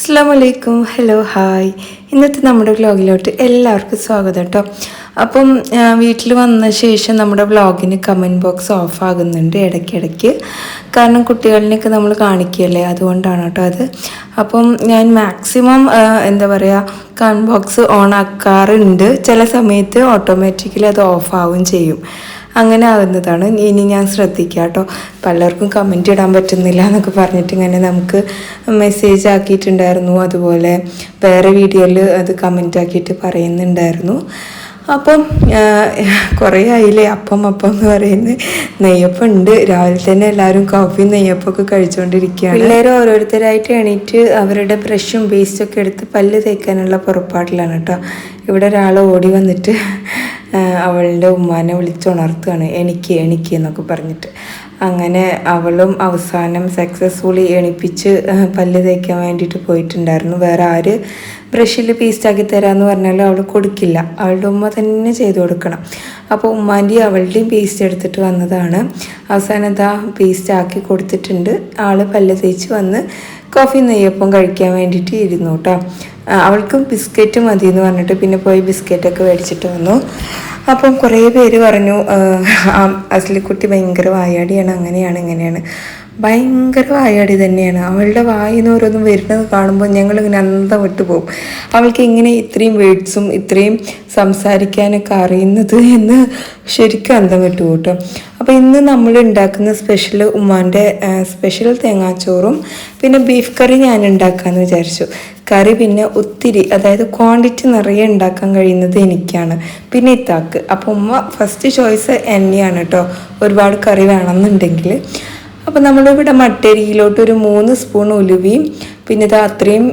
അസ്സലാമലൈക്കും. Hello hi. ഇന്നത്തെ നമ്മുടെ വ്ലോഗിലോട്ട് എല്ലാവർക്കും സ്വാഗതം കേട്ടോ. അപ്പം വീട്ടിൽ വന്ന ശേഷം നമ്മുടെ വ്ലോഗിന് കമൻറ്റ് ബോക്സ് ഓഫ് ആകുന്നുണ്ട് ഇടയ്ക്കിടയ്ക്ക്. കാരണം കുട്ടികളിനെയൊക്കെ നമ്മൾ കാണിക്കുകയല്ലേ, അതുകൊണ്ടാണ് കേട്ടോ അത്. അപ്പം ഞാൻ മാക്സിമം എന്താ പറയുക, കമൻറ്റ് ബോക്സ് ഓൺ ആക്കാറുണ്ട്. ചില സമയത്ത് ഓട്ടോമാറ്റിക്കലി അത് ഓഫ് ആവുകയും ചെയ്യും. അങ്ങനെ ആവുന്നതാണ്. ഇനി ഞാൻ ശ്രദ്ധിക്കാം കേട്ടോ. പലർക്കും കമൻറ്റ് ഇടാൻ പറ്റുന്നില്ല എന്നൊക്കെ പറഞ്ഞിട്ട് ഇങ്ങനെ നമുക്ക് മെസ്സേജ് ആക്കിയിട്ടുണ്ടായിരുന്നു. അതുപോലെ വേറെ വീഡിയോയിൽ അത് കമൻറ്റ് ആക്കിയിട്ട് പറയുന്നുണ്ടായിരുന്നു. അപ്പം കുറേ ആയില്ലേ അപ്പം എന്ന് പറയുന്നത്. നെയ്യപ്പം ഉണ്ട്. രാവിലെ തന്നെ എല്ലാവരും കോഫിയും നെയ്യപ്പമൊക്കെ കഴിച്ചുകൊണ്ടിരിക്കുകയാണ്. പിള്ളേർ ഓരോരുത്തരായിട്ട് എണീറ്റ് അവരുടെ ബ്രഷും പേസ്റ്റൊക്കെ എടുത്ത് പല്ല് തേക്കാനുള്ള പുറപ്പാടിലാണ് കേട്ടോ. ഇവിടെ ഒരാൾ ഓടി വന്നിട്ട് അവളുടെ ഉമ്മാനെ വിളിച്ചുണർത്തുകയാണ്, എണിക്ക് എന്നൊക്കെ പറഞ്ഞിട്ട്. അങ്ങനെ അവളും അവസാനം സക്സസ്ഫുള്ളി എണിപ്പിച്ച് പല്ല് തേക്കാൻ വേണ്ടിയിട്ട് പോയിട്ടുണ്ടായിരുന്നു. വേറെ ആര് ബ്രഷിൽ പേസ്റ്റാക്കി തരാമെന്ന് പറഞ്ഞാലും അവൾ കൊടുക്കില്ല. അവളുടെ ഉമ്മ തന്നെ ചെയ്ത് കൊടുക്കണം. അപ്പോൾ ഉമ്മാൻ്റെയും അവളുടെയും പേസ്റ്റ് എടുത്തിട്ട് വന്നതാണ്. അവസാനം ഇതാ പേസ്റ്റ് ആക്കി കൊടുത്തിട്ടുണ്ട്. ആൾ പല്ല് തേച്ച് വന്ന് കോഫി നെയ്യപ്പം കഴിക്കാൻ വേണ്ടിയിട്ട് ഇരുന്നു കേട്ടോ. അവൾക്കും ബിസ്ക്കറ്റ് മതി എന്ന് പറഞ്ഞിട്ട് പിന്നെ പോയി ബിസ്ക്കറ്റൊക്കെ മേടിച്ചിട്ട് വന്നു. അപ്പം കുറേ പേര് പറഞ്ഞു അസ്ലിക്കുട്ടി ഭയങ്കര വായാടിയാണ്, അങ്ങനെയാണ് ഇങ്ങനെയാണ്. ഭയങ്കര വായാടി തന്നെയാണ്. അവളുടെ വായിന്ന് ഓരോന്നും വരുന്നത് കാണുമ്പോൾ ഞങ്ങളിങ്ങനെ അന്തം വിട്ടു പോകും. അവൾക്ക് എങ്ങനെ ഇത്രയും വേർഡ്സും ഇത്രയും സംസാരിക്കാനൊക്കെ അറിയുന്നത് എന്ന് ശരിക്കും അന്തം വിട്ടു കേട്ടോ. അപ്പോൾ ഇന്ന് നമ്മൾ ഉണ്ടാക്കുന്ന സ്പെഷ്യൽ ഉമ്മാൻ്റെ സ്പെഷ്യൽ തേങ്ങാച്ചോറും പിന്നെ ബീഫ് കറി ഞാൻ ഉണ്ടാക്കാമെന്ന് വിചാരിച്ചു. കറി പിന്നെ ഒത്തിരി, അതായത് ക്വാണ്ടിറ്റി നിറയെ ഉണ്ടാക്കാൻ കഴിയുന്നത് എനിക്കാണ്, പിന്നെ ഇത്താക്ക്. അപ്പോൾ ഉമ്മ ഫസ്റ്റ് ചോയ്സ് എന്നെയാണ് കേട്ടോ, ഒരുപാട് കറി വേണമെന്നുണ്ടെങ്കിൽ. അപ്പോൾ നമ്മളിവിടെ മട്ടരിയിലോട്ട് ഒരു 3 സ്പൂൺ ഉലുവയും പിന്നെ ഇത് അത്രയും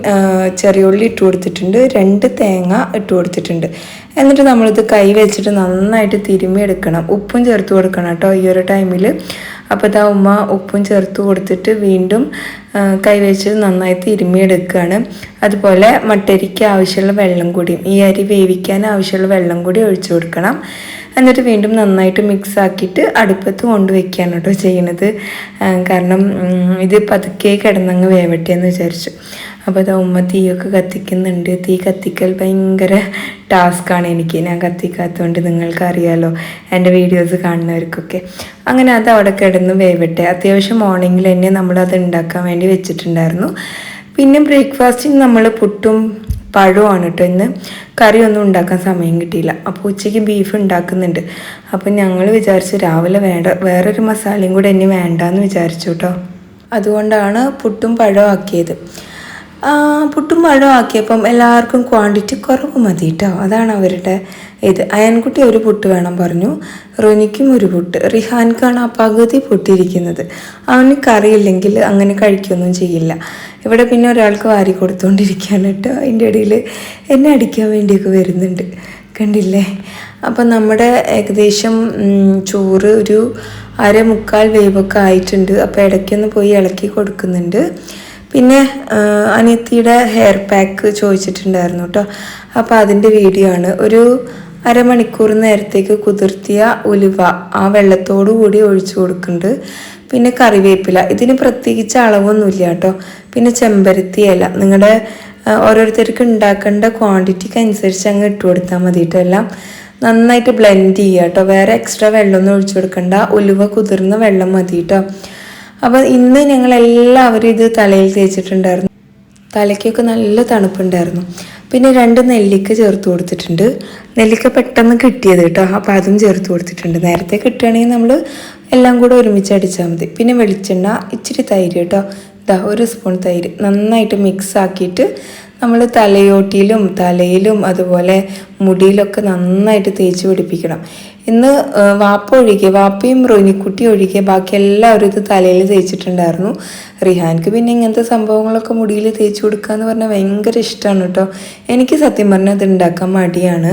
ചെറിയ ഉള്ളി ഇട്ട് കൊടുത്തിട്ടുണ്ട്, 2 തേങ്ങ ഇട്ട് കൊടുത്തിട്ടുണ്ട്. എന്നിട്ട് നമ്മളിത് കൈ വെച്ചിട്ട് നന്നായിട്ട് തിരുമ്മി എടുക്കണം. ഉപ്പും ചേർത്ത് കൊടുക്കണം കേട്ടോ ഈ ഒരു ടൈമിൽ. അപ്പോൾ ഇതാ ഉമ്മ ഉപ്പും ചേർത്ത് കൊടുത്തിട്ട് വീണ്ടും കൈ വെച്ച് നന്നായി തിരുമ്മി എടുക്കുകയാണ്. അതുപോലെ മട്ടരിക്ക് ആവശ്യമുള്ള വെള്ളം കൂടിയും ഈ അരി വേവിക്കാൻ ആവശ്യമുള്ള വെള്ളം കൂടി ഒഴിച്ചു കൊടുക്കണം. എന്നിട്ട് വീണ്ടും നന്നായിട്ട് മിക്സ് ആക്കിയിട്ട് അടുപ്പത്ത് കൊണ്ടുവയ്ക്കുകയാണ് കേട്ടോ ചെയ്യണത്. കാരണം ഇത് പതുക്കെ കിടന്നങ്ങ് വേവട്ടെ എന്ന് വിചാരിച്ചു. അപ്പോൾ അത് ഉമ്മ തീയൊക്കെ കത്തിക്കുന്നുണ്ട്. തീ കത്തിക്കൽ ഭയങ്കര ടാസ്ക്കാണ് എനിക്ക്. ഞാൻ കത്തിക്കാത്തതുകൊണ്ട് നിങ്ങൾക്കറിയാലോ, എൻ്റെ വീഡിയോസ് കാണുന്നവർക്കൊക്കെ. അങ്ങനെ അത് അവിടെ കിടന്ന് വേവട്ടെ. അത്യാവശ്യം മോർണിംഗിൽ തന്നെ നമ്മളത് ഉണ്ടാക്കാൻ വേണ്ടി വെച്ചിട്ടുണ്ടായിരുന്നു. പിന്നെ ബ്രേക്ക്ഫാസ്റ്റിന് നമ്മൾ പുട്ടും പഴമാണ് കേട്ടോ. ഇന്ന് കറിയൊന്നും ഉണ്ടാക്കാൻ സമയം കിട്ടിയില്ല. അപ്പോൾ ഉച്ചയ്ക്ക് ബീഫ് ഉണ്ടാക്കുന്നുണ്ട്. അപ്പം ഞങ്ങൾ വിചാരിച്ചു രാവിലെ വേറൊരു മസാലയും കൂടെ ഇനി വേണ്ടാന്ന് വിചാരിച്ചു കേട്ടോ. അതുകൊണ്ടാണ് പുട്ടും പഴവും ആക്കിയത്. പുട്ടും പഴവും ആക്കിയപ്പം എല്ലാവർക്കും ക്വാണ്ടിറ്റി കുറവ് മതി കേട്ടോ. അതാണ് അവരുടെ ഇത്. അയൻകുട്ടി ഒരു പുട്ട് വേണം പറഞ്ഞു, റോനിക്കും ഒരു പുട്ട്, റിഹാൻക്കാണ് ആ പകുതി പൊട്ടിയിരിക്കുന്നത്. അവന് കറിയില്ലെങ്കിൽ അങ്ങനെ കഴിക്കുകയൊന്നും ചെയ്യില്ല. ഇവിടെ പിന്നെ ഒരാൾക്ക് വാരി കൊടുത്തുകൊണ്ടിരിക്കുകയാണ് കേട്ടോ. അതിൻ്റെ ഇടയിൽ എന്നെ അടിക്കാൻ വേണ്ടിയൊക്കെ വരുന്നുണ്ട്, കണ്ടില്ലേ. അപ്പം നമ്മുടെ ഏകദേശം ചോറ് ഒരു 1/4 വേവൊക്കെ ആയിട്ടുണ്ട്. അപ്പോൾ ഇടയ്ക്കൊന്ന് പോയി ഇളക്കി കൊടുക്കുന്നുണ്ട്. പിന്നെ അനിയത്തിയുടെ ഹെയർ പാക്ക് ചോദിച്ചിട്ടുണ്ടായിരുന്നു കേട്ടോ. അപ്പോൾ അതിൻ്റെ വീഡിയോ ആണ്. ഒരു 1/2 മണിക്കൂർ നേരത്തേക്ക് കുതിർത്തിയ ഉലുവ ആ വെള്ളത്തോടു കൂടി ഒഴിച്ചു കൊടുക്കുന്നുണ്ട്. പിന്നെ കറിവേപ്പില, ഇതിന് പ്രത്യേകിച്ച് അളവൊന്നുമില്ല കേട്ടോ. പിന്നെ ചെമ്പരത്തി ഇല, നിങ്ങളുടെ ഓരോരുത്തർക്ക് ഉണ്ടാക്കേണ്ട ക്വാണ്ടിറ്റിക്ക് അനുസരിച്ച് അങ്ങ് ഇട്ട് കൊടുത്താൽ മതി കേട്ടോ. എല്ലാം നന്നായിട്ട് ബ്ലെൻഡ് ചെയ്യുക കേട്ടോ. വേറെ എക്സ്ട്രാ വെള്ളമൊന്നും ഒഴിച്ചു കൊടുക്കണ്ട, ഉലുവ കുതിർന്ന വെള്ളം മതി കേട്ടോ. അപ്പോൾ ഇന്ന് ഞങ്ങളെല്ലാവരും ഇത് തലയിൽ തേച്ചിട്ടുണ്ടായിരുന്നു. തലയ്ക്കൊക്കെ നല്ല തണുപ്പുണ്ടായിരുന്നു. പിന്നെ 2 നെല്ലിക്ക ചേർത്ത് കൊടുത്തിട്ടുണ്ട്. നെല്ലിക്ക പെട്ടെന്ന് കിട്ടിയത് കേട്ടോ. അപ്പോൾ അതും ചേർത്ത് കൊടുത്തിട്ടുണ്ട്. നേരത്തെ കിട്ടുകയാണെങ്കിൽ നമ്മൾ എല്ലാം കൂടെ ഒരുമിച്ച് അടിച്ചാൽ മതി. പിന്നെ വെളിച്ചെണ്ണ, ഇച്ചിരി തൈര് കേട്ടോ. ഇതാ 1 സ്പൂൺ തൈര് നന്നായിട്ട് മിക്സ് ആക്കിയിട്ട് നമ്മൾ തലയിലും അതുപോലെ മുടിയിലൊക്കെ നന്നായിട്ട് തേച്ച് പിടിപ്പിക്കണം. ഇന്ന് വാപ്പയും റോനിക്കുട്ടി ഒഴികെ ബാക്കി എല്ലാവരും ഇത് തലയിൽ തേച്ചിട്ടുണ്ടായിരുന്നു. റിഹാൻക്ക് പിന്നെ ഇങ്ങനത്തെ സംഭവങ്ങളൊക്കെ മുടിയിൽ തേച്ച് കൊടുക്കുക എന്ന് പറഞ്ഞാൽ ഭയങ്കര ഇഷ്ടമാണ് കേട്ടോ. എനിക്ക് സത്യം പറഞ്ഞാൽ ഇത് ഉണ്ടാക്കാൻ മടിയാണ്.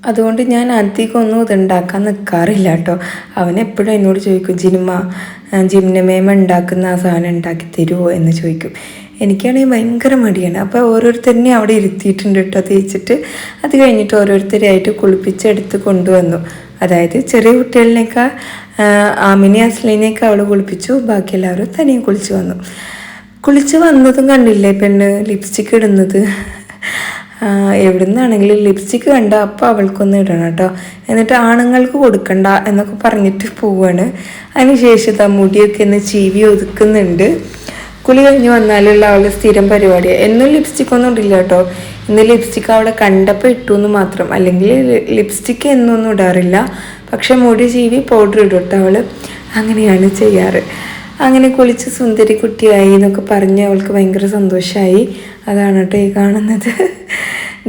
അതുകൊണ്ട് ഞാൻ അധികമൊന്നും ഇത് ഉണ്ടാക്കാൻ നിൽക്കാറില്ല കേട്ടോ. അവനെപ്പോഴും എന്നോട് ചോദിക്കും, ജിംനമേമ ഉണ്ടാക്കുന്ന ആ സാധനം ഉണ്ടാക്കി തരുമോ എന്ന് ചോദിക്കും. എനിക്കാണെങ്കിൽ ഭയങ്കര മടിയാണ്. അപ്പോൾ ഓരോരുത്തരെയും അവിടെ ഇരുത്തിയിട്ടുണ്ട് കേട്ടോ തേച്ചിട്ട്. അത് കഴിഞ്ഞിട്ട് ഓരോരുത്തരെയായിട്ട് കുളിപ്പിച്ചെടുത്ത് കൊണ്ടുവന്നു. അതായത് ചെറിയ കുട്ടികളിനേക്കാൾ ആമിനെ അസ്ലിനെയൊക്കെ അവൾ കുളിപ്പിച്ചു, ബാക്കി എല്ലാവരും തനിയെ കുളിച്ച് വന്നു. കുളിച്ച് വന്നതും കണ്ടില്ലേ പെണ്ണ് ലിപ്സ്റ്റിക്ക് ഇടുന്നത്. എവിടെ നിന്നാണെങ്കിലും ലിപ്സ്റ്റിക്ക് കണ്ട അപ്പോൾ അവൾക്കൊന്ന് ഇടണം കേട്ടോ. എന്നിട്ട് ആണുങ്ങൾക്ക് കൊടുക്കണ്ട എന്നൊക്കെ പറഞ്ഞിട്ട് പോവാണ്. അതിനുശേഷം മുടിയൊക്കെ ഒന്ന് ചീവി ഒതുക്കുന്നുണ്ട്. കുളി കഴിഞ്ഞ് വന്നാലുള്ള അവളുടെ സ്ഥിരം പരിപാടിയാണ്. എന്നും ലിപ്സ്റ്റിക്കൊന്നും ഇടില്ല കേട്ടോ. ഇന്ന് ലിപ്സ്റ്റിക്ക് അവിടെ കണ്ടപ്പോൾ ഇട്ടു എന്ന് മാത്രം. അല്ലെങ്കിൽ ലിപ്സ്റ്റിക്ക് എന്നൊന്നും ഇടാറില്ല. പക്ഷെ മുടി ചീവി പൗഡർ ഇടും കേട്ടോ അവൾ. അങ്ങനെയാണ് ചെയ്യാറ്. അങ്ങനെ കുളിച്ച് സുന്ദരി കുട്ടിയായി എന്നൊക്കെ പറഞ്ഞ് അവൾക്ക് ഭയങ്കര സന്തോഷമായി. അതാണ് കേട്ടോ ഈ കാണുന്നത്.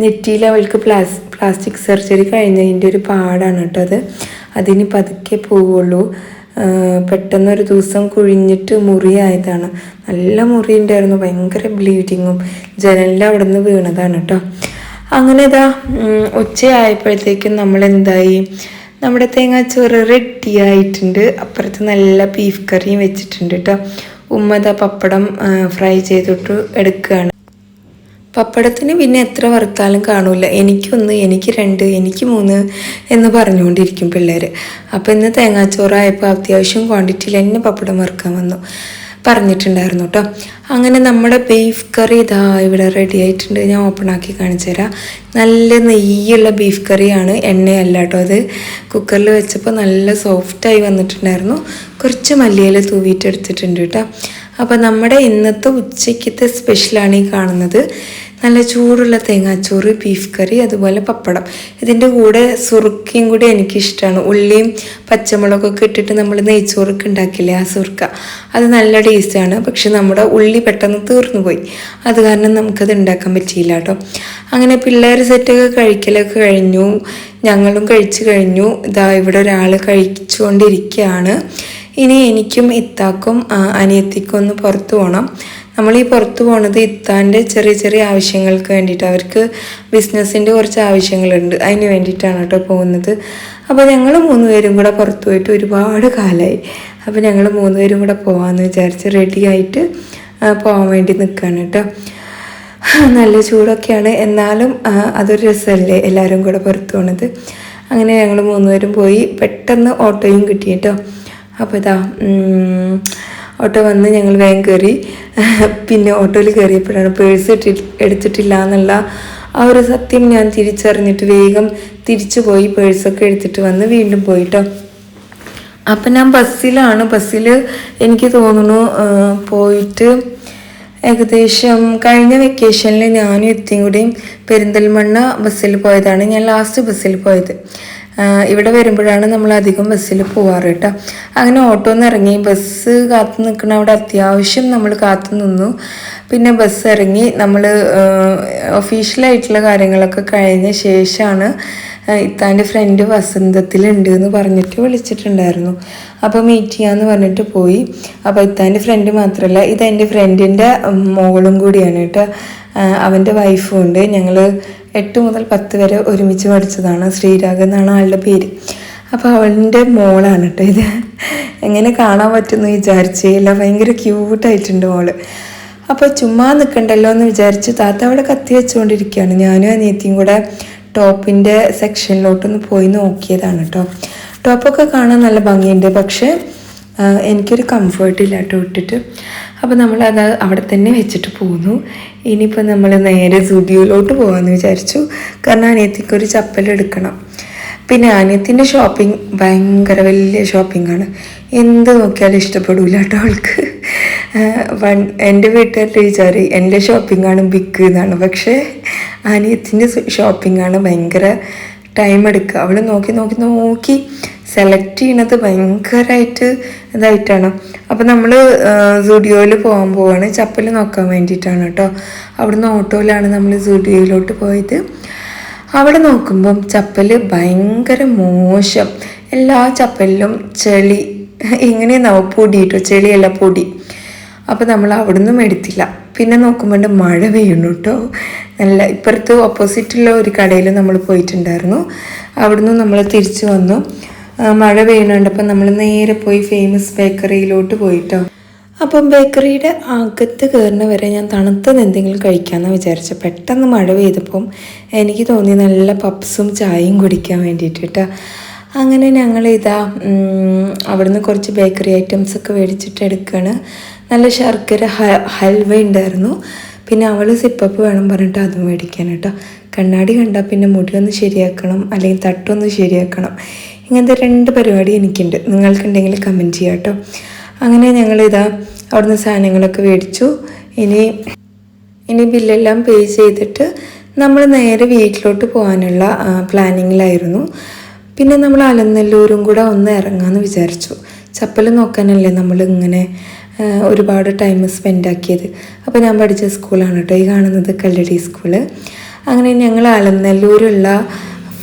നെറ്റിയിൽ അവൾക്ക് പ്ലാസ്റ്റിക് സർജറി കഴിഞ്ഞതിൻ്റെ ഒരു പാടാണ് കേട്ടോ അത്. അതിന് പതുക്കെ പോവുള്ളൂ. പെട്ടെന്നൊരു ദിവസം കുഴിഞ്ഞിട്ട് മുറിയായതാണ്. നല്ല മുറി ഉണ്ടായിരുന്നു, ഭയങ്കര ബ്ലീഡിങ്ങും. ജനലിൻ്റെ അവിടെ നിന്ന് വീണതാണ് കേട്ടോ. അങ്ങനെ ഇതാ ഉച്ചയായപ്പോഴത്തേക്കും നമ്മളെന്തായി, നമ്മുടെ തേങ്ങാച്ചോറ് റെഡി ആയിട്ടുണ്ട്. അപ്പുറത്ത് നല്ല ബീഫ് കറിയും വെച്ചിട്ടുണ്ട് കേട്ടോ. ഉമ്മത പപ്പടം ഫ്രൈ ചെയ്തിട്ട് എടുക്കുകയാണ്. പപ്പടത്തിന് പിന്നെ എത്ര വറുത്താലും കാണൂല. എനിക്കൊന്ന്, എനിക്ക് 2, എനിക്ക് 3 എന്ന് പറഞ്ഞുകൊണ്ടിരിക്കും പിള്ളേർ. അപ്പോൾ ഇന്ന് തേങ്ങാച്ചോറായപ്പോൾ അത്യാവശ്യം ക്വാണ്ടിറ്റിയിൽ തന്നെ പപ്പടം വറുക്കാൻ പറഞ്ഞിട്ടുണ്ടായിരുന്നു കേട്ടോ. അങ്ങനെ നമ്മുടെ ബീഫ് കറി ഇതാ ഇവിടെ റെഡി ആയിട്ടുണ്ട്. ഞാൻ ഓപ്പൺ ആക്കി കാണിച്ചു തരാം. നല്ല നെയ്യുള്ള ബീഫ് കറിയാണ്, എണ്ണയല്ല കേട്ടോ. അത് കുക്കറിൽ വെച്ചപ്പോൾ നല്ല സോഫ്റ്റായി വന്നിട്ടുണ്ടായിരുന്നു. കുറച്ച് മല്ലിയില തൂവിയിട്ടെടുത്തിട്ടുണ്ട് കേട്ടോ. അപ്പോൾ നമ്മുടെ ഇന്നത്തെ ഉച്ചയ്ക്കത്തെ സ്പെഷ്യലാണ് ഈ കാണുന്നത്. നല്ല ചൂടുള്ള തേങ്ങാച്ചോറ്, ബീഫ് കറി, അതുപോലെ പപ്പടം. ഇതിൻ്റെ കൂടെ സുറുക്കയും കൂടി എനിക്കിഷ്ടമാണ്. ഉള്ളിയും പച്ചമുളകൊക്കെ ഇട്ടിട്ട് നമ്മൾ നെയ്ച്ചോറൊക്കെ ഉണ്ടാക്കില്ലേ, ആ സുറുക്ക, അത് നല്ല ടേസ്റ്റാണ്. പക്ഷെ നമ്മുടെ ഉള്ളി പെട്ടെന്ന് തീർന്നു പോയി. അത് കാരണം നമുക്കത് ഉണ്ടാക്കാൻ പറ്റിയില്ല കേട്ടോ. അങ്ങനെ പിള്ളേർ സെറ്റൊക്കെ കഴിക്കലൊക്കെ കഴിഞ്ഞു, ഞങ്ങളും കഴിച്ചു കഴിഞ്ഞു. ഇതാ ഇവിടെ ഒരാൾ കഴിച്ചുകൊണ്ടിരിക്കുകയാണ്. ഇനി എനിക്കും ഇത്താക്കും അനിയത്തിക്കും ഒന്ന് പുറത്തു പോകണം. നമ്മളീ പുറത്തു പോണത് ഇത്താൻ്റെ ചെറിയ ചെറിയ ആവശ്യങ്ങൾക്ക് വേണ്ടിയിട്ട്. അവർക്ക് ബിസിനസ്സിൻ്റെ കുറച്ച് ആവശ്യങ്ങളുണ്ട്, അതിന് വേണ്ടിയിട്ടാണ് കേട്ടോ പോകുന്നത്. അപ്പോൾ ഞങ്ങൾ 3 പേരും കൂടെ പുറത്തു പോയിട്ട് ഒരുപാട് കാലമായി. അപ്പോൾ ഞങ്ങൾ 3 പേരും കൂടെ പോകാമെന്ന് വിചാരിച്ച് റെഡി ആയിട്ട് പോകാൻ വേണ്ടി നിൽക്കുകയാണ് കേട്ടോ. നല്ല ചൂടൊക്കെയാണ്, എന്നാലും അതൊരു രസമല്ലേ എല്ലാവരും കൂടെ പുറത്തു പോണത്. അങ്ങനെ ഞങ്ങൾ 3 പേരും പോയി. പെട്ടെന്ന് ഓട്ടോയും കിട്ടി കേട്ടോ. അപ്പോൾ ഇതാ ഓട്ടോ വന്ന് ഞങ്ങൾ വേഗം കയറി. പിന്നെ ഓട്ടോയിൽ കയറിയപ്പോഴാണ് പേഴ്സ് എടുത്തിട്ടില്ല എന്നുള്ള ആ ഒരു സത്യം ഞാൻ തിരിച്ചറിഞ്ഞിട്ട് വേഗം തിരിച്ചു പോയി പേഴ്സൊക്കെ എടുത്തിട്ട് വന്ന് വീണ്ടും പോയിട്ടോ. അപ്പം ഞാൻ ബസ്സിൽ എനിക്ക് തോന്നുന്നു പോയിട്ട് ഏകദേശം കഴിഞ്ഞ വെക്കേഷനിൽ ഞാനും എത്തിയും കൂടിയും പെരിന്തൽമണ്ണ ബസ്സിൽ പോയതാണ്. ഞാൻ ലാസ്റ്റ് ബസ്സിൽ പോയത്. ഇവിടെ വരുമ്പോഴാണ് നമ്മൾ അധികം ബസ്സിൽ പോവാറ് കേട്ടോ. അങ്ങനെ ഓട്ടോന്ന് ഇറങ്ങി ബസ് കാത്തു നിൽക്കണം. അവിടെ അത്യാവശ്യം നമ്മൾ കാത്തു നിന്നു. പിന്നെ ബസ് ഇറങ്ങി നമ്മൾ ഒഫീഷ്യലായിട്ടുള്ള കാര്യങ്ങളൊക്കെ കഴിഞ്ഞ ശേഷമാണ് ഇത്താൻ്റെ ഫ്രണ്ട് വസന്തത്തിലുണ്ട് എന്ന് പറഞ്ഞിട്ട് വിളിച്ചിട്ടുണ്ടായിരുന്നു. അപ്പോൾ മീറ്റ് ചെയ്യാമെന്ന് പറഞ്ഞിട്ട് പോയി. അപ്പോൾ ഇത്താൻ്റെ ഫ്രണ്ട് മാത്രമല്ല, ഇതെൻ്റെ ഫ്രണ്ടിൻ്റെ മോളും കൂടിയാണ് കേട്ടോ. അവൻ്റെ വൈഫും ഉണ്ട്. ഞങ്ങൾ 8 മുതൽ 10 വരെ ഒരുമിച്ച് പഠിച്ചതാണ്. ശ്രീരാഗ് എന്നാണ് ആളുടെ പേര്. അപ്പോൾ അവളുടെ മോളാണ് കേട്ടോ ഇത്. എങ്ങനെ കാണാൻ പറ്റുമെന്ന് വിചാരിച്ചില്ല. ഭയങ്കര ക്യൂട്ടായിട്ടുണ്ട് മോള്. അപ്പോൾ ചുമ്മാ നിൽക്കണ്ടല്ലോ എന്ന് വിചാരിച്ച് താത്ത അവിടെ കത്തി വെച്ചുകൊണ്ടിരിക്കുകയാണ്. ഞാനും അനിയത്തിയും കൂടെ ടോപ്പിൻ്റെ സെക്ഷനിലോട്ടൊന്ന് പോയി നോക്കിയതാണ് കേട്ടോ. ടോപ്പൊക്കെ കാണാൻ നല്ല ഭംഗിയുണ്ട്, പക്ഷേ എനിക്കൊരു കംഫേർട്ടില്ല കേട്ടോ ഇട്ടിട്ട്. അപ്പോൾ നമ്മളത് അവിടെ തന്നെ വെച്ചിട്ട് പോന്നു. ഇനിയിപ്പോൾ നമ്മൾ നേരെ സ്റ്റുഡിയോയിലോട്ട് പോകാമെന്ന് വിചാരിച്ചു. കാരണം അനിയത്തിക്കൊരു ചപ്പൽ എടുക്കണം. പിന്നെ അനിയത്തിൻ്റെ ഷോപ്പിംഗ് ഭയങ്കര വലിയ ഷോപ്പിംഗാണ്. എന്ത് നോക്കിയാലും ഇഷ്ടപ്പെടില്ല കേട്ടോ അവൾക്ക്. എൻ്റെ വീട്ടുകാരുടെ വിചാരി എൻ്റെ ഷോപ്പിംഗാണ് ബിഗ് എന്നാണ്. പക്ഷേ അനിയത്തിൻ്റെ ഷോപ്പിംഗാണ് ഭയങ്കര ടൈം എടുക്കുക. അവൾ നോക്കി സെലക്ട് ചെയ്യണത് ഭയങ്കരമായിട്ട് ഇതായിട്ടാണ്. അപ്പോൾ നമ്മൾ സ്റ്റുഡിയോയിൽ പോവാണ് ചപ്പൽ നോക്കാൻ വേണ്ടിയിട്ടാണ് കേട്ടോ. അവിടുന്ന് ഓട്ടോയിലാണ് നമ്മൾ സ്റ്റുഡിയോയിലോട്ട് പോയത്. അവിടെ നോക്കുമ്പം ചപ്പൽ ഭയങ്കര മോശം. എല്ലാ ചപ്പലിലും ചെളി, എങ്ങനെയെന്നാവും പൊടി കേട്ടോ, ചെളിയല്ല പൊടി. അപ്പോൾ നമ്മൾ അവിടുന്ന് എടുത്തില്ല. പിന്നെ നോക്കുമ്പോൾ മഴ പെയ്യുന്നു കേട്ടോ. നല്ല ഇപ്പുറത്ത് ഓപ്പോസിറ്റുള്ള ഒരു കടയിൽ നമ്മൾ പോയിട്ടുണ്ടായിരുന്നു. അവിടുന്ന് നമ്മൾ തിരിച്ചു വന്നു. മഴ പെയ്യുന്നുണ്ടപ്പോൾ നമ്മൾ നേരെ പോയി ഫേമസ് ബേക്കറിയിലോട്ട് പോയിട്ടോ. അപ്പം ബേക്കറിയുടെ അകത്ത് കയറുന്ന വരെ ഞാൻ തണുത്തത് എന്തെങ്കിലും കഴിക്കാമെന്ന് വിചാരിച്ചു. പെട്ടെന്ന് മഴ പെയ്തപ്പം എനിക്ക് തോന്നി നല്ല പപ്സും ചായയും കുടിക്കാൻ വേണ്ടിയിട്ട് കേട്ടോ. അങ്ങനെ ഞങ്ങൾ അവിടുന്ന് കുറച്ച് ബേക്കറി ഐറ്റംസൊക്കെ മേടിച്ചിട്ട് എടുക്കുകയാണ്. നല്ല ശർക്കര ഹൽവ ഉണ്ടായിരുന്നു. പിന്നെ അവൾ സിപ്പപ്പ് വേണം പറഞ്ഞിട്ട് അതും മേടിക്കാൻ കേട്ടോ. കണ്ണാടി കണ്ടാൽ പിന്നെ മുടിയൊന്ന് ശരിയാക്കണം, അല്ലെങ്കിൽ തട്ടൊന്ന് ശരിയാക്കണം. ഇങ്ങനത്തെ 2 പരിപാടി എനിക്കുണ്ട്. നിങ്ങൾക്കുണ്ടെങ്കിൽ കമൻറ്റ് ചെയ്യാം കേട്ടോ. അങ്ങനെ ഞങ്ങളിതാ അവിടുന്ന് സാധനങ്ങളൊക്കെ മേടിച്ചു. ഇനി ബില്ലെല്ലാം പേ ചെയ്തിട്ട് നമ്മൾ നേരെ വീട്ടിലോട്ട് പോകാനുള്ള പ്ലാനിങ്ങിലായിരുന്നു. പിന്നെ നമ്മൾ അലനല്ലൂരും കൂടെ ഒന്ന് ഇറങ്ങാമെന്ന് വിചാരിച്ചു. ചപ്പൽ നോക്കാനല്ലേ നമ്മളിങ്ങനെ ഒരുപാട് ടൈം സ്പെൻഡ് ആക്കിയത്. അപ്പോൾ ഞാൻ പഠിച്ച സ്കൂളാണ് കേട്ടോ ഈ കാണുന്നത്, കല്ലടി സ്കൂള്. അങ്ങനെ ഞങ്ങൾ അലനല്ലൂരുള്ള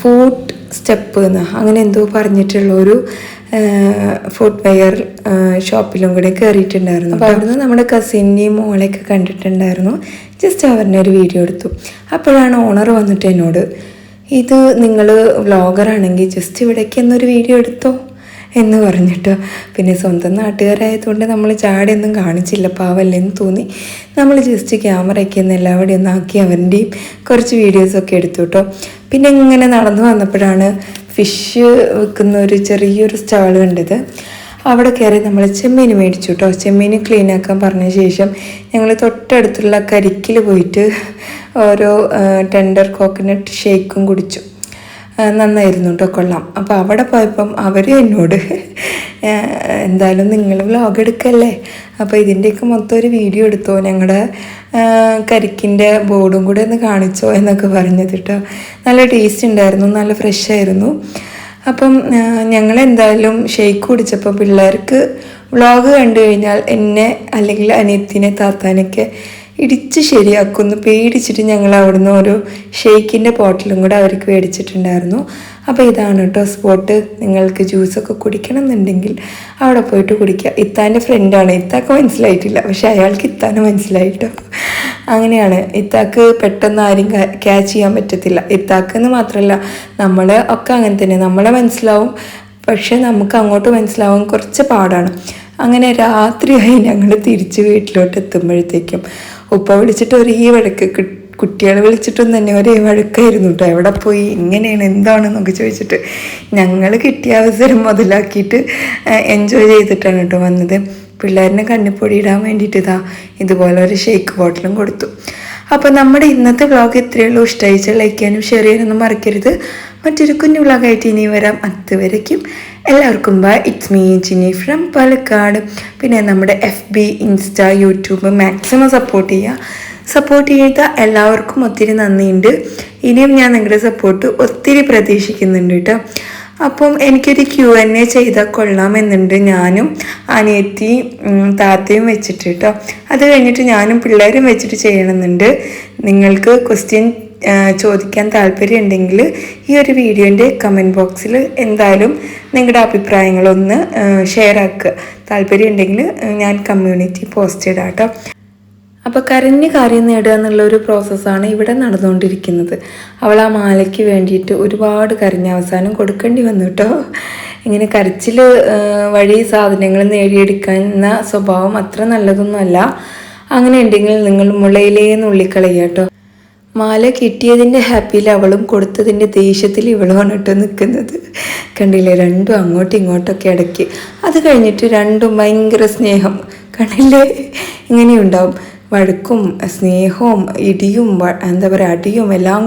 ഫുഡ് സ്റ്റെപ്പ് അങ്ങനെ എന്തോ പറഞ്ഞിട്ടുള്ളൊരു ഫുഡ് വെയർ ഷോപ്പിലും കൂടെ കയറിയിട്ടുണ്ടായിരുന്നു. അപ്പോൾ അവിടുന്ന് നമ്മുടെ കസിൻ്റെയും മോളെയൊക്കെ കണ്ടിട്ടുണ്ടായിരുന്നു. ജസ്റ്റ് അവരുടെ ഒരു വീഡിയോ എടുത്തു. അപ്പോഴാണ് ഓണർ വന്നിട്ട് എന്നോട്, ഇത് നിങ്ങൾ വ്ളോഗറാണെങ്കിൽ ജസ്റ്റ് ഇവിടേക്ക് എന്നൊരു വീഡിയോ എടുത്തോ എന്ന് പറഞ്ഞിട്ടോ. പിന്നെ സ്വന്തം നാട്ടുകാരായതുകൊണ്ട് നമ്മൾ ചാടിയൊന്നും കാണിച്ചില്ല, പാവല്ലേന്ന് തോന്നി. നമ്മൾ ജസ്റ്റ് ക്യാമറയൊക്കെ ഒന്ന് എല്ലാവരുടെയും ഒന്ന് ആക്കി അവരുടെയും കുറച്ച് വീഡിയോസൊക്കെ എടുത്തു കേട്ടോ. പിന്നെ ഇങ്ങനെ നടന്നു വന്നപ്പോഴാണ് ഫിഷ് വെക്കുന്ന ഒരു ചെറിയൊരു സ്റ്റാൾ കണ്ടത്. അവിടെ കയറി നമ്മൾ ചെമ്മീൻ മേടിച്ചു കേട്ടോ. ചെമ്മീൻ ക്ലീൻ ആക്കാൻ പറഞ്ഞ ശേഷം ഞങ്ങൾ തൊട്ടടുത്തുള്ള കരിക്കിൽ പോയിട്ട് ഓരോ ടെൻഡർ കോക്കനട്ട് ഷേക്കും കുടിച്ചു. നന്നായിരുന്നു കേട്ടോ, കൊള്ളാം. അപ്പോൾ അവിടെ പോയപ്പം അവർ എന്നോട്, എന്തായാലും നിങ്ങൾ വ്ളോഗ് എടുക്കല്ലേ, അപ്പോൾ ഇതിൻ്റെയൊക്കെ മൊത്തം ഒരു വീഡിയോ എടുത്തോ, ഞങ്ങളുടെ കരിക്കിൻ്റെ ബോർഡും കൂടെ ഒന്ന് കാണിച്ചോ എന്നൊക്കെ പറഞ്ഞത് കേട്ടോ. നല്ല ടേസ്റ്റ് ഉണ്ടായിരുന്നു, നല്ല ഫ്രഷ് ആയിരുന്നു. അപ്പം ഞങ്ങളെന്തായാലും ഷേക്ക് കുടിച്ചപ്പോൾ പിള്ളേർക്ക് വ്ളോഗ് കണ്ടു കഴിഞ്ഞാൽ എന്നെ അല്ലെങ്കിൽ അനിയത്തിനെ താത്താനൊക്കെ ഇടിച്ച് ശരിയാക്കുമെന്ന് പേടിച്ചിട്ട് ഞങ്ങൾ അവിടുന്ന് ഒരു ഷേക്കിൻ്റെ ബോട്ടിലും കൂടെ അവർക്ക് മേടിച്ചിട്ടുണ്ടായിരുന്നു. അപ്പോൾ ഇതാണ് കേട്ടോ സ്പോട്ട്. നിങ്ങൾക്ക് ജ്യൂസൊക്കെ കുടിക്കണം എന്നുണ്ടെങ്കിൽ അവിടെ പോയിട്ട് കുടിക്കുക. ഇത്താൻ്റെ ഫ്രണ്ടാണ്, ഇത്താക്ക് മനസ്സിലായിട്ടില്ല, പക്ഷെ അയാൾക്ക് ഇത്താനെ മനസ്സിലായിട്ടോ. അങ്ങനെയാണ്, ഇത്താക്ക് പെട്ടെന്ന് ആരും ക്യാച്ച് ചെയ്യാൻ പറ്റത്തില്ല. ഇത്താക്കെന്ന് മാത്രമല്ല നമ്മൾ ഒക്കെ അങ്ങനെ തന്നെ, നമ്മളെ മനസ്സിലാവും, പക്ഷെ നമുക്ക് അങ്ങോട്ട് മനസ്സിലാവാൻ കുറച്ച് പാടാണ്. അങ്ങനെ രാത്രിയായി ഞങ്ങൾ തിരിച്ച് വീട്ടിലോട്ട് എത്തുമ്പോഴത്തേക്കും ഉപ്പ വിളിച്ചിട്ട് ഒരേ വഴക്ക്, കുട്ടികളെ വിളിച്ചിട്ടും തന്നെ ഒരേ വഴക്കായിരുന്നു കേട്ടോ. എവിടെ പോയി, ഇങ്ങനെയാണ്, എന്താണെന്നൊക്കെ ചോദിച്ചിട്ട് ഞങ്ങൾ കിട്ടിയ അവസരം മുതലാക്കിയിട്ട് എൻജോയ് ചെയ്തിട്ടാണ് കേട്ടോ വന്നത്. പിള്ളേരിനെ കണ്ണിപ്പൊടി ഇടാൻ വേണ്ടിയിട്ട് ഇതുപോലെ ഒരു ഷേക്ക് ബോട്ടിലും കൊടുത്തു. അപ്പോൾ നമ്മുടെ ഇന്നത്തെ വ്ളോഗ് ഇത്രയേ ഉള്ളൂ. ഇഷ്ടമായിച്ച ലൈക്ക് ചെയ്യാനും ഷെയർ ചെയ്യാനൊന്നും മറക്കരുത്. മറ്റൊരു കുഞ്ഞു വ്ളോഗായിട്ട് ഇനി വരാം. അതുവരയ്ക്കും എല്ലാവർക്കും bye. It's me Jini from Palakkad. പിന്നെ നമ്മുടെ FB, insta, YouTube maximum support ചെയ്ത എല്ലാവർക്കും ഒത്തിരി നന്ദിയുണ്ട്. ഇനിയും ഞാൻ നിങ്ങളുടെ സപ്പോർട്ട് ഒത്തിരി പ്രതീക്ഷിക്കുന്നുണ്ട് കേട്ടോ. അപ്പം എനിക്കൊരു Q&A ചെയ്താൽ കൊള്ളാമെന്നുണ്ട്, ഞാനും അനിയത്തി താത്തയും വെച്ചിട്ട് കേട്ടോ. അത് കഴിഞ്ഞിട്ട് ഞാനും പിള്ളേരും വെച്ചിട്ട് ചെയ്യണമെന്നുണ്ട്. നിങ്ങൾക്ക് ക്വസ്റ്റ്യൻ ചോദിക്കാൻ താല്പര്യം ഉണ്ടെങ്കിൽ ഈ ഒരു വീഡിയോൻ്റെ കമൻറ്റ് ബോക്സിൽ എന്തായാലും നിങ്ങളുടെ അഭിപ്രായങ്ങളൊന്ന് ഷെയർ ആക്കുക. താല്പര്യം ഉണ്ടെങ്കിൽ ഞാൻ കമ്മ്യൂണിറ്റി പോസ്റ്റ് ഇടാം കേട്ടോ. അപ്പോൾ കരഞ്ഞ് കാര്യം നേടുക എന്നുള്ളൊരു പ്രോസസ്സാണ് ഇവിടെ നടന്നുകൊണ്ടിരിക്കുന്നത്. അവൾ ആ മാലയ്ക്ക് വേണ്ടിയിട്ട് ഒരുപാട് കരഞ്ഞ അവസാനം കൊടുക്കേണ്ടി വന്നു കേട്ടോ. ഇങ്ങനെ കരച്ചിൽ വഴി സാധനങ്ങൾ നേടിയെടുക്കുന്ന സ്വഭാവം അത്ര നല്ലതൊന്നുമല്ല. അങ്ങനെ ഉണ്ടെങ്കിൽ നിങ്ങൾ മുളയിലേ നുള്ളിക്കളയുക കേട്ടോ. മാല കിട്ടിയതിൻ്റെ ഹാപ്പിയിൽ അവളും കൊടുത്തതിൻ്റെ ദേഷ്യത്തിൽ ഇവളുമാണ് കേട്ടോ നിൽക്കുന്നത്. കണ്ടില്ലേ, രണ്ടും അങ്ങോട്ടും ഇങ്ങോട്ടൊക്കെ ഇടയ്ക്ക്. അത് കഴിഞ്ഞിട്ട് രണ്ടും ഭയങ്കര സ്നേഹം, കണ്ടില്ലേ, ഇങ്ങനെയുണ്ടാവും. വഴക്കും സ്നേഹവും ഇടിയും എന്താ പറയുക അടിയും എല്ലാം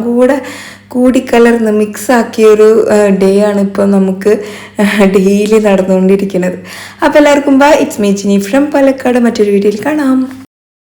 കൂടിക്കലർന്ന് മിക്സാക്കിയൊരു ഡേ ആണ് ഇപ്പോൾ നമുക്ക് ഡെയിലി നടന്നുകൊണ്ടിരിക്കുന്നത്. അപ്പോൾ എല്ലാവർക്കും bye. It's me Jini from Palakkad. മറ്റൊരു വീഡിയോയിൽ കാണാം.